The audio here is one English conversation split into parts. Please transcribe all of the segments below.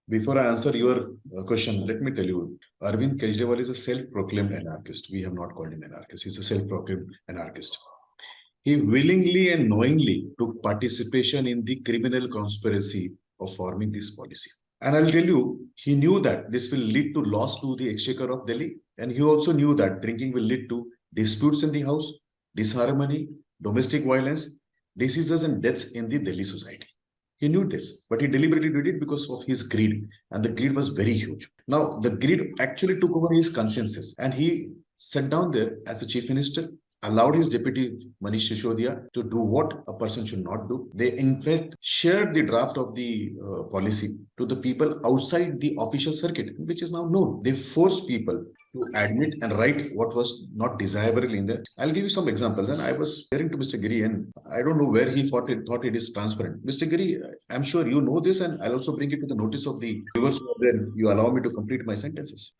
Before I answer your question, let me tell you, Arvind Kejriwal is a self-proclaimed anarchist. We have not called him anarchist. He's a self-proclaimed anarchist. He willingly and knowingly took participation in the criminal conspiracy of forming this policy. And I'll tell you, he knew that this will lead to loss to the exchequer of Delhi. And he also knew that drinking will lead to disputes in the house, disharmony, domestic violence, diseases and deaths in the Delhi society. He knew this, but he deliberately did it because of his greed. And the greed was very huge. Now, the greed actually took over his consciences. And he sat down there as a chief minister, allowed his deputy Manish Sisodiya to do what a person should not do. They, in fact, shared the draft of the policy to the people outside the official circuit, which is now known. They forced people to admit and write what was not desirable in there. I'll give you some examples. And I was hearing to Mr. Giri, and I don't know where he thought it is transparent. Mr. Giri, I'm sure you know this, and I'll also bring it to the notice of the viewers who are there. You allow me to complete my sentences.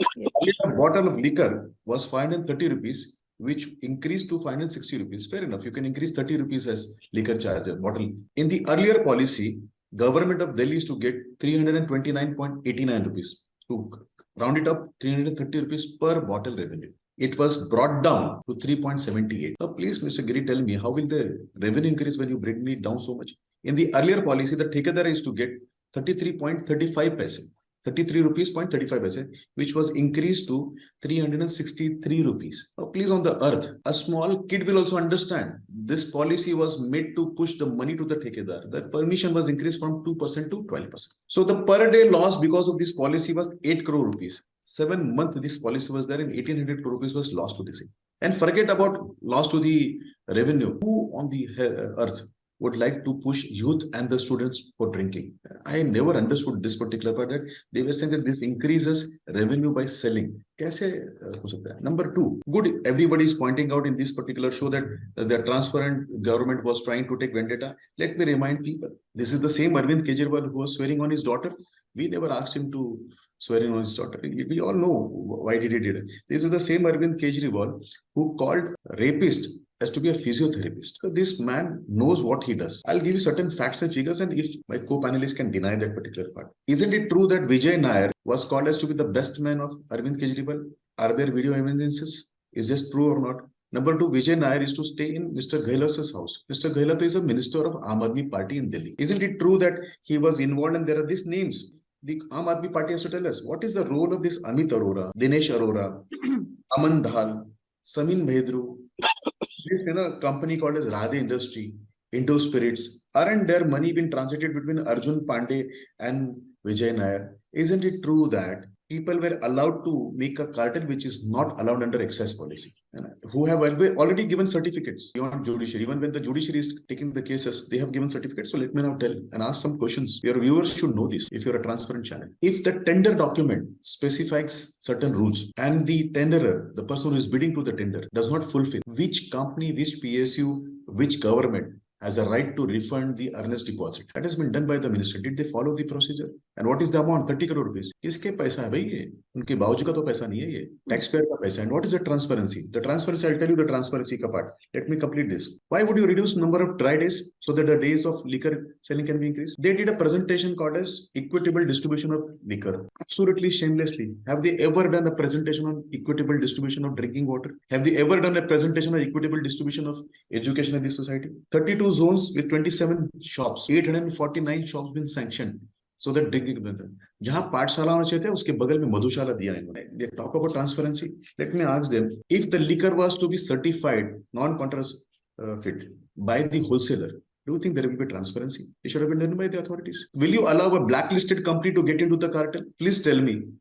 A bottle of liquor was 530 rupees, which increased to 560 rupees. Fair enough. You can increase 30 rupees as liquor charge bottle. In the earlier policy, government of Delhi is to get 329.89 rupees. To round it up, 330 rupees per bottle revenue. It was brought down to 3.78. Now, please, Mr. Giri, tell me, how will the revenue increase when you bring it down so much? In the earlier policy, the Thekadar is to get 33.35 paise. 33 rupees 0.35 paise, which was increased to 363 rupees. Now, please, on the earth, a small kid will also understand this policy was made to push the money to the Thekadar. The permission was increased from 2% to 12%. So the per day loss because of this policy was 8 crore rupees. 7 months this policy was there, and 1800 crore rupees was lost to this. And forget about loss to the revenue. Who on the earth would like to push youth and the students for drinking? I never understood this particular part, that they were saying that this increases revenue by selling. Number two, good, everybody is pointing out in this particular show that the transparent government was trying to take vendetta. Let me remind people, this is the same Arvind Kejriwal who was swearing on his daughter. We never asked him to swearing on his daughter. We all know why did he did it. This is the same Arvind Kejriwal who called rapist as to be a physiotherapist. So this man knows what he does. I'll give you certain facts and figures, and if my co-panelists can deny that particular part. Isn't it true that Vijay Nair was called as to be the best man of Arvind Kejriwal? Are there video evidences? Is this true or not? Number two, Vijay Nair is to stay in Mr. Gehlots' house. Mr. Gehlot is a minister of Aam Aadmi Party in Delhi. Isn't it true that he was involved, and there are these names? The Aam Aadmi Party has to tell us what is the role of this Amit Arora, Dinesh Arora, Aman Dhal, Samin Bhedru, this company called as Radhe Industry, Indo Spirits. Aren't their money been transited between Arjun Pandey and Vijay Nair? Isn't it true that people were allowed to make a cartel which is not allowed under excise policy, who have already given certificates beyond judiciary? Even when the judiciary is taking the cases, they have given certificates. So let me now tell and ask some questions. Your viewers should know this if you're a transparent channel. If the tender document specifies certain rules and the tenderer, the person who is bidding to the tender, does not fulfill, which company, which PSU, which government has a right to refund the earnest deposit? That has been done by the minister. Did they follow the procedure? And what is the amount? 30 crore rupees. किसके पैसा है भाई ये? उनके बाबूजी का तो पैसा नहीं है ये. Taxpayer का पैसा. And what is the transparency? The transparency, I'll tell you the transparency का part. Let me complete this. Why would you reduce number of dry days so that the days of liquor selling can be increased? They did a presentation called as equitable distribution of liquor. Absolutely shamelessly. Have they ever done a presentation on equitable distribution of drinking water? Have they ever done a presentation on equitable distribution of education in this society? 32 zones with 27 shops, 849 shops been sanctioned so that drinking. जहां पाठशाला होना चाहिए उसके बगल में मधुशाला दिया इन्होंने. They talk about transparency. Let me ask them, if the liquor was to be certified non-counterfeit by the wholesaler, do you think there will be transparency? It should have been done by the authorities. Will you allow a blacklisted company to get into the cartel? Please tell me,